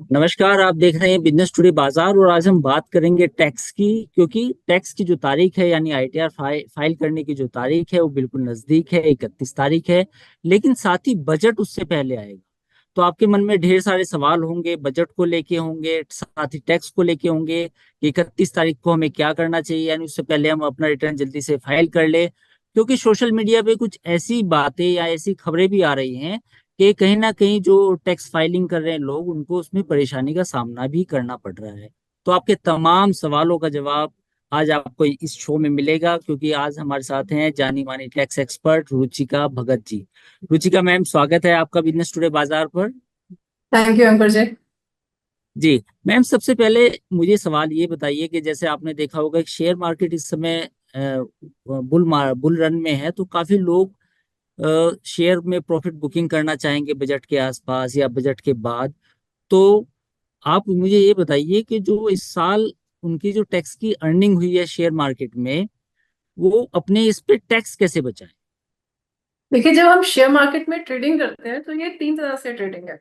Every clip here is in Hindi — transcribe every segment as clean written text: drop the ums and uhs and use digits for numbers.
नमस्कार। आप देख रहे हैं बिजनेस टुडे बाजार और आज हम बात करेंगे टैक्स की। क्योंकि टैक्स की जो तारीख है यानी आईटीआर फाइल करने की जो तारीख है वो बिल्कुल नजदीक है, 31 तारीख है। लेकिन साथ ही बजट उससे पहले आएगा। तो आपके मन में ढेर सारे सवाल होंगे, बजट को लेके होंगे, साथ ही टैक्स को लेके होंगे कि 31 तारीख को हमें क्या करना चाहिए, यानी उससे पहले हम अपना रिटर्न जल्दी से फाइल कर ले। क्योंकि सोशल मीडिया पे कुछ ऐसी बातें या ऐसी खबरें भी आ रही हैं कि कहीं ना कहीं जो टैक्स फाइलिंग कर रहे हैं लोग, उनको उसमें परेशानी का सामना भी करना पड़ रहा है। तो आपके तमाम सवालों का जवाब आज आपको इस शो में मिलेगा, क्योंकि आज हमारे साथ हैं जानी मानी tax expert Ruchika Bhagat ji. Ruchika ma'am, स्वागत है आपका बिजनेस टुडे बाजार पर। Thank you Ankur ji. जी मैम, सबसे पहले मुझे सवाल ये बताइए कि जैसे आपने देखा होगा कि शेयर मार्केट इस समय बुल रन में है, तो काफी लोग शेयर में प्रॉफिट बुकिंग करना चाहेंगे बजट के आसपास या बजट के बाद। तो आप मुझे ये बताइए कि जो इस साल उनकी जो टैक्स की अर्निंग हुई है शेयर मार्केट में, वो अपने इस पे टैक्स कैसे बचाएं। देखिए, जब हम शेयर मार्केट में ट्रेडिंग करते हैं तो ये तीन तरह से ट्रेडिंग है।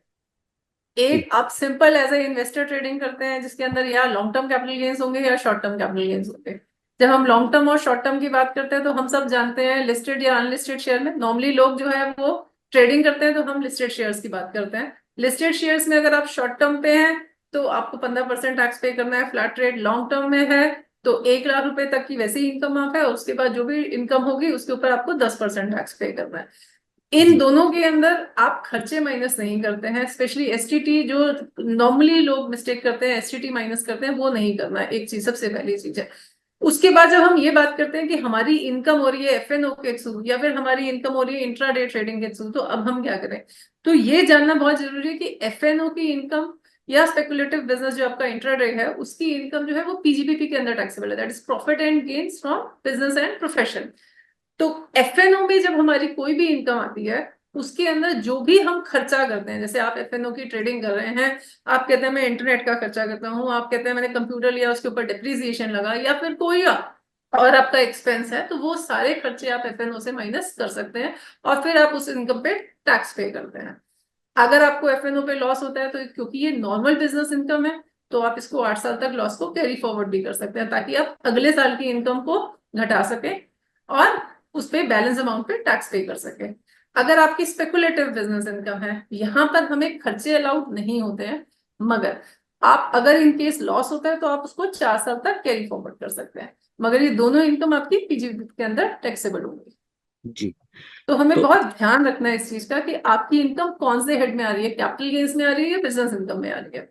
जी। एक, आप simple as a investor trading करते हैं जिसके अंदर या लॉन्ग टर्म कैपिटल गेन्स होंगे या शॉर्ट टर्म कैपिटल गेन्स होंगे। जब हम लॉन्ग टर्म और शॉर्ट टर्म की बात करते हैं तो हम सब जानते हैं लिस्टेड या अनलिस्टेड शेयर में नॉर्मली लोग जो है वो ट्रेडिंग करते हैं, तो हम लिस्टेड शेयर्स की बात करते हैं। लिस्टेड शेयर्स में अगर आप शॉर्ट टर्म पे हैं तो आपको 15% टैक्स पे करना है, फ्लैट रेट। लॉन्ग टर्म में है तो 1 लाख रुपए तक की वैसी इनकम आप है, उसके बाद जो भी इनकम होगी उसके ऊपर आपको 10% टैक्स पे करना है। इन जी। दोनों के अंदर आप खर्चे माइनस नहीं करते हैं, स्पेशली एसटीटी जो नॉर्मली लोग मिस्टेक करते हैं, एसटीटी माइनस करते हैं, वो नहीं करना है। एक चीज, सबसे पहली चीज है। उसके बाद जब हम ये बात करते हैं कि हमारी इनकम हो रही है एफएनओ के थ्रू या फिर हमारी इनकम हो रही है इंट्राडे ट्रेडिंग के थ्रू, तो अब हम क्या करें। तो ये जानना बहुत जरूरी है कि एफएनओ की इनकम या स्पेकुलेटिव बिजनेस जो आपका इंट्राडे है उसकी इनकम जो है वो पीजीबीपी के अंदर टैक्सेबल है, that is profit and gains from business and profession. तो एफएनओ में जब हमारी कोई भी इनकम आती है उसके अंदर जो भी हम खर्चा करते हैं, जैसे आप एफएनओ की ट्रेडिंग कर रहे हैं, आप कहते हैं मैं इंटरनेट का खर्चा करता हूँ, आप कहते हैं मैंने कंप्यूटर लिया उसके ऊपर डिप्रिसिएशन लगा या फिर कोई और आपका एक्सपेंस है, तो वो सारे खर्चे आप एफएनओ से माइनस कर सकते हैं और फिर आप उस इनकम पे टैक्स पे करते हैं। अगर आपको एफएनओ पे लॉस होता है तो क्योंकि ये नॉर्मल बिजनेस इनकम है, तो आप इसको 8 साल तक लॉस को कैरी फॉरवर्ड भी कर सकते हैं ताकि आप अगले साल की इनकम को घटा सके और उस पे बैलेंस अमाउंट पे टैक्स पे कर सके। अगर आपकी स्पेकुलेटिव बिजनेस इनकम है, यहां पर हमें खर्चे अलाउड नहीं होते हैं, मगर आप अगर इन केस लॉस होता है तो आप उसको 4 साल तक कैरी फॉरवर्ड कर सकते हैं, मगर ये दोनों इनकम आपकी पीजीबी के अंदर टैक्सेबल होंगी। जी। तो हमें तो बहुत ध्यान रखना है इस चीज का कि आपकी इनकम कौन से हेड में आ रही है, कैपिटल गेन्स में आ रही है, बिजनेस इनकम में आ रही है।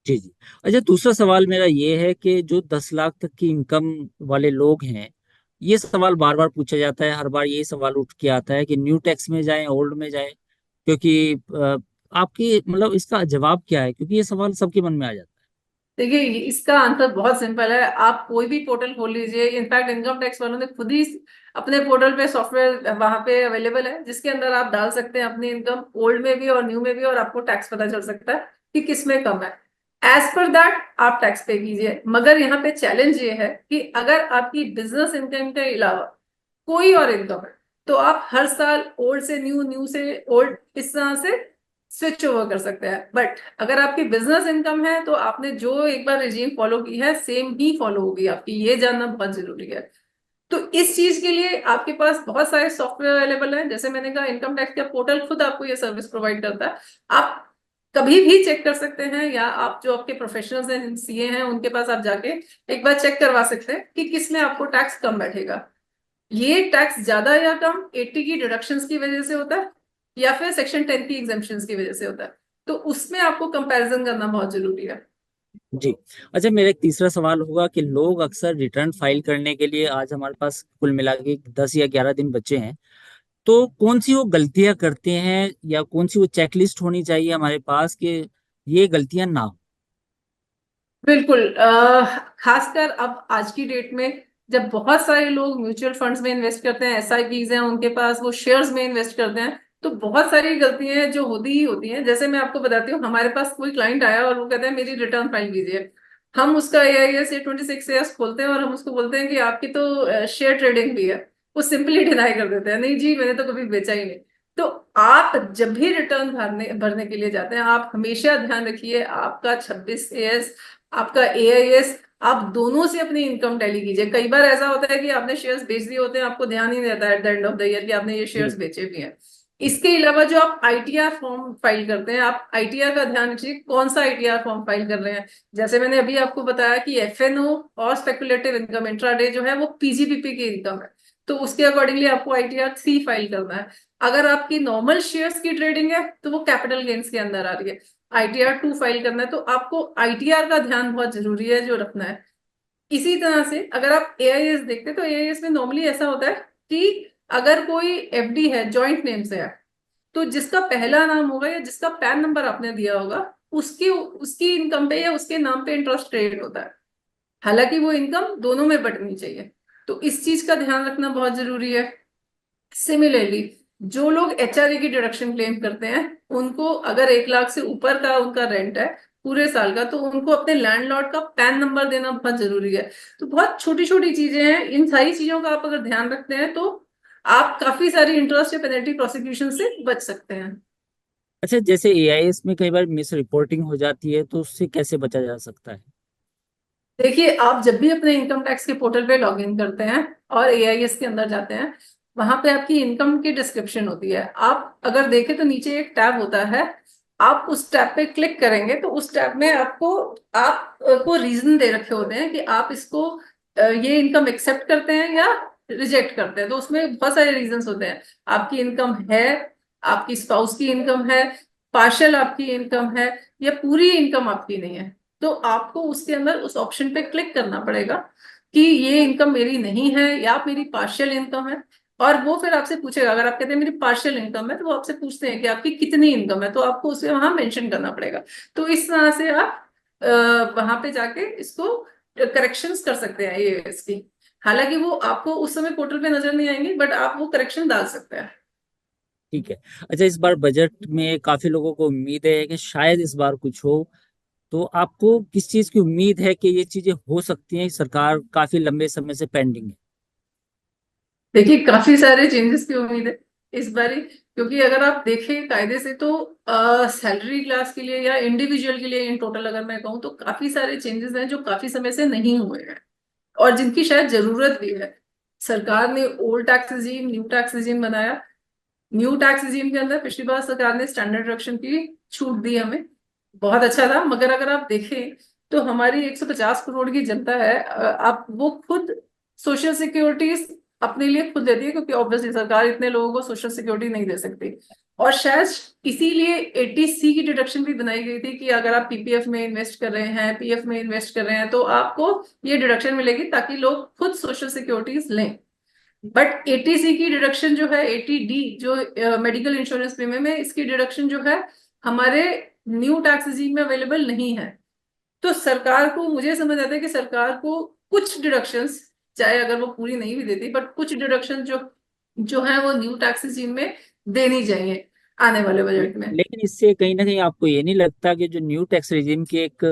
जी जी। अच्छा, दूसरा सवाल मेरा ये है कि जो 10 लाख तक की इनकम वाले लोग हैं, ये सवाल बार बार पूछा जाता है, हर बार ये सवाल उठ के आता है कि न्यू टैक्स में जाएं ओल्ड में जाएं। क्योंकि आपकी मतलब इसका जवाब क्या है, क्योंकि ये सवाल सबके मन में आ जाता देखिए, इसका आंसर बहुत सिंपल है। आप कोई भी पोर्टल खोल लीजिए, इनफैक्ट इनकम टैक्स वालों ने खुद ही अपने पोर्टल पे सॉफ्टवेयर वहां पे अवेलेबल है जिसके अंदर आप डाल सकते हैं अपनी इनकम ओल्ड में भी और न्यू में भी, और आपको टैक्स पता चल सकता है कि किस में कम है। एज पर दैट आप टैक्स पे कीजिए, मगर यहाँ पे चैलेंज ये है कि अगर आपकी बिजनेस इनकम के अलावा कोई और इनकम है तो आप हर साल ओल्ड से न्यू, न्यू से ओल्ड, इस तरह से स्विच ओवर कर सकते हैं। बट अगर आपकी बिजनेस इनकम है तो आपने जो एक बार रिजीम फॉलो की है सेम ही फॉलो होगी आपकी, ये जानना बहुत जरूरी है। तो इस चीज के लिए आपके पास बहुत सारे सॉफ्टवेयर अवेलेबल हैं, जैसे मैंने कहा इनकम टैक्स का पोर्टल खुद आपको ये सर्विस प्रोवाइड करता है। आप कभी भी चेक कर सकते हैं, या आप जो आपके प्रोफेशनल्स हैं, सीए हैं, उनके पास आप जाके एक बार चेक करवा सकते हैं कि किस में आपको टैक्स कम बैठेगा। ये टैक्स ज्यादा या कम 80 की डिडक्शंस की वजह से होता है या फिर सेक्शन 10 की एग्जेम्पशंस की वजह से होता है, तो उसमें आपको कंपैरिजन करना बहुत जरूरी है। है। जी। अच्छा, मेरा एक तीसरा सवाल होगा कि लोग अक्सर रिटर्न फाइल करने के लिए, आज हमारे पास कुल मिला के 10 या 11 दिन बचे हैं, तो कौन सी वो गलतियां करते हैं या कौन सी वो चेकलिस्ट होनी चाहिए हमारे पास कि ये गलतियां ना हो। बिल्कुल। खासकर अब आज की डेट में जब बहुत सारे लोग म्यूचुअल फंड्स में इन्वेस्ट करते हैं, एसआईपीज हैं उनके पास, वो शेयर्स में इन्वेस्ट करते हैं, तो बहुत सारी गलतियां हैं जो होती ही होती हैं। जैसे मैं आपको बताती हूँ, हमारे पास कोई क्लाइंट आया और वो कहता है मेरी रिटर्न फाइल कीजिए। हम उसका AIS या 26 खोलते हैं और हम उसको बोलते हैं कि आपकी तो शेयर ट्रेडिंग भी है। वो सिंपली डिनाई कर देते हैं, नहीं जी मैंने तो कभी बेचा ही नहीं। तो आप जब भी रिटर्न भरने भरने के लिए जाते हैं, आप हमेशा ध्यान रखिए आपका 26 AS, आपका AIS, आप दोनों से अपनी इनकम टैली कीजिए। कई बार ऐसा होता है कि आपने शेयर्स बेच दिए होते हैं, आपको ध्यान ही नहीं रहता at the end of the year कि आपने ये शेयर्स जी। बेचे भी हैं। इसके अलावा जो आप ITR फॉर्म फाइल करते हैं, आप ITR का ध्यान रखिए कौन सा ITR फॉर्म फाइल कर रहे हैं। जैसे मैंने अभी आपको बताया कि FNO और स्पेकुलेटिव इनकम इंट्राडे जो है वो PGBP की इनकम है, तो उसके अकॉर्डिंगली आपको ITR 3 फाइल करना है। अगर आपकी नॉर्मल शेयर्स की ट्रेडिंग है तो वो कैपिटल गेन्स के अंदर आ रही है, ITR 2 फाइल करना है। तो आपको ITR का ध्यान बहुत जरूरी है जो रखना है। इसी तरह से अगर आप AIS देखते हैं तो AIS में नॉर्मली ऐसा होता है कि अगर कोई FD है जॉइंट नेम से है, तो जिसका पहला नाम होगा या जिसका पैन नंबर आपने दिया होगा उसकी उसकी इनकम पे या उसके नाम पे इंटरेस्ट क्रेडिट होता है। हालांकि वो इनकम दोनों में बंटनी चाहिए, तो इस चीज का ध्यान रखना बहुत जरूरी है। सिमिलरली जो लोग HRA की डिडक्शन क्लेम करते हैं, उनको अगर 1 लाख से ऊपर का उनका रेंट है पूरे साल का, तो उनको अपने लैंडलॉर्ड का पैन नंबर देना बहुत जरूरी है। तो बहुत छोटी छोटी चीजें हैं, इन सारी चीजों का आप अगर ध्यान रखते हैं तो आप काफी सारी इंटरेस्ट या पेनल्टी प्रोसिक्यूशन से बच सकते हैं। अच्छा, जैसे AIS में कई बार मिस रिपोर्टिंग हो जाती है, तो उससे कैसे बचा जा सकता है? देखिए, आप जब भी अपने इनकम टैक्स के पोर्टल पे लॉग इन करते हैं और AIS के अंदर जाते हैं, वहां पे आपकी इनकम की डिस्क्रिप्शन होती है। आप अगर देखें तो नीचे एक टैब होता है, आप उस टैब पे क्लिक करेंगे तो उस टैब में आपको रीजन दे रखे होते हैं कि आप इसको ये इनकम एक्सेप्ट करते हैं या रिजेक्ट करते हैं। तो उसमें बहुत सारे रीजंस होते हैं। आपकी इनकम है, आपकी स्पाउस की इनकम है, पार्शियल आपकी इनकम है, या पूरी इनकम आपकी नहीं है। तो आपको उसके अंदर उस ऑप्शन पे क्लिक करना पड़ेगा कि ये इनकम मेरी नहीं है या मेरी पार्शियल इनकम है। और वो फिर आपसे पूछेगा, अगर आप कहते हैं मेरी पार्शियल इनकम है, तो वो आपसे पूछते हैं कि आपकी कितनी इनकम है, तो आपको उसे वहां मेंशन करना पड़ेगा। तो इस तरह से आप वहां पे जाके इसको करेक्शंस कर सकते हैं ये इसकी। हालांकि वो आपको उस समय पोर्टल पे नजर नहीं आएंगे, बट आप वो करेक्शन डाल सकते हैं। ठीक है। अच्छा, इस बार बजट में काफी लोगों को उम्मीद है कि शायद इस बार कुछ हो, तो आपको किस चीज की उम्मीद है कि ये चीजें हो सकती हैं? सरकार काफी लंबे समय से पेंडिंग है। देखिए, काफी सारे चेंजेस की उम्मीद है इस बारी, क्योंकि अगर आप देखें कायदे से तो सैलरी क्लास के लिए या इंडिविजुअल के लिए इन टोटल अगर मैं कहूँ तो काफी सारे चेंजेस हैं जो काफी समय से नहीं हुए हैं और जिनकी शायद जरूरत भी है। सरकार ने old tax regime, new tax regime बनाया। न्यू टैक्स रिजीम के अंदर पिछली बार सरकार ने स्टैंडर्ड डिडक्शन की छूट दी हमें, बहुत अच्छा था। मगर अगर आप देखें तो हमारी 150 करोड़ की जनता है, आप वो खुद सोशल सिक्योरिटीज अपने लिए खुद देती है, क्योंकि ऑब्वियसली सरकार इतने लोगों को सोशल सिक्योरिटी नहीं दे सकती। और शायद इसीलिए 80C की डिडक्शन भी बनाई गई थी कि अगर आप PPF में इन्वेस्ट कर रहे हैं, PF में इन्वेस्ट कर रहे हैं, तो आपको ये डिडक्शन मिलेगी ताकि लोग खुद सोशल सिक्योरिटीज लें। बट 80C की डिडक्शन जो है, 80D जो मेडिकल इंश्योरेंस प्रीमियम है, इसकी डिडक्शन जो है हमारे न्यू टैक्स रिजीम में अवेलेबल नहीं है। तो सरकार को, मुझे समझ आता है कि सरकार को कुछ डिडक्शंस, चाहे अगर वो पूरी नहीं भी देती, बट कुछ डिडक्शन जो जो है वो न्यू टैक्स रिजीम में देनी चाहिए आने वाले बजट में। लेकिन इससे कहीं ना कहीं आपको ये नहीं लगता कि जो न्यू टैक्स रेजिम की एक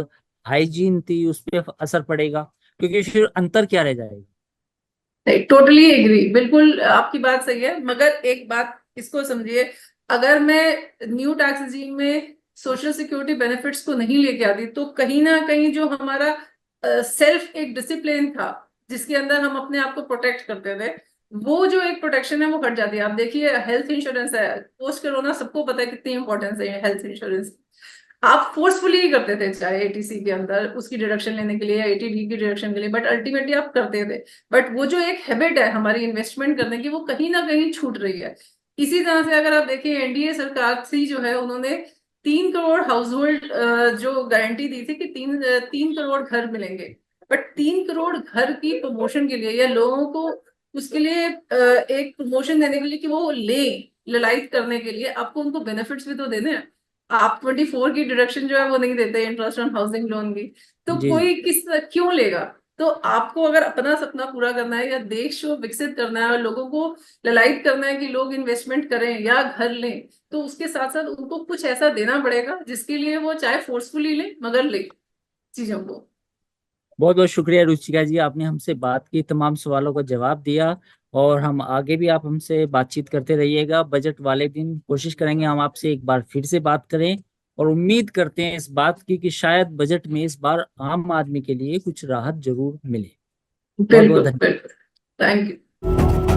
हाइजीन थी उस पर असर पड़ेगा? क्योंकि फिर अंतर क्या रह जाएगा? टोटली एग्री, बिल्कुल आपकी बात सही है। मगर एक बात इसको समझिए, अगर मैं न्यू टैक्स रिजीम में सोशल सिक्योरिटी बेनिफिट्स को नहीं लेके आती, तो कहीं ना कहीं जो हमारा सेल्फ एक डिसिप्लिन था जिसके अंदर हम अपने आप को प्रोटेक्ट करते थे, वो जो एक प्रोटेक्शन है वो हट जाती है। आप देखिए, हेल्थ इंश्योरेंस है, पोस्ट कोरोना सबको पता है कितनी इंपॉर्टेंस है हेल्थ इंश्योरेंस। आप फोर्सफुली ही करते थे, चाहे 80C के अंदर उसकी डिडक्शन लेने के लिए या 80D की डिडक्शन के लिए, बट अल्टीमेटली आप करते थे। बट वो जो एक हैबिट है हमारी इन्वेस्टमेंट करने की, वो कहीं ना कहीं छूट रही है। इसी तरह से अगर आप देखिए, NDA सरकार थी जो है, उन्होंने 3 करोड़ हाउस होल्ड जो गारंटी दी थी कि 3 करोड़ घर मिलेंगे। बट 3 करोड़ घर की प्रमोशन के लिए या लोगों को उसके लिए एक प्रमोशन देने के लिए कि वो ले ललाइत करने के लिए आपको उनको बेनिफिट्स भी तो देने हैं। आप 24 की डिडक्शन जो है वो नहीं देते, इंटरेस्ट ऑन हाउसिंग लोन की। तो जी जी। कोई किस क्यों लेगा? तो आपको अगर अपना सपना पूरा करना है या देश को विकसित करना है और लोगों को ललायत करना है कि लोग इन्वेस्टमेंट करें या घर लें, तो उसके साथ साथ उनको कुछ ऐसा देना पड़ेगा जिसके लिए वो चाहे फोर्सफुली ले मगर ले चीजों को। बहुत बहुत शुक्रिया रुचिका जी, आपने हमसे बात की, तमाम सवालों का जवाब दिया। और हम आगे भी आप हमसे बातचीत करते रहिएगा। बजट वाले दिन कोशिश करेंगे हम आपसे एक बार फिर से बात करें, और उम्मीद करते हैं इस बात की कि शायद बजट में इस बार आम आदमी के लिए कुछ राहत जरूर मिले। बहुत बहुत बिल्कुल धन्यवाद। बिल्कुल। Thank you.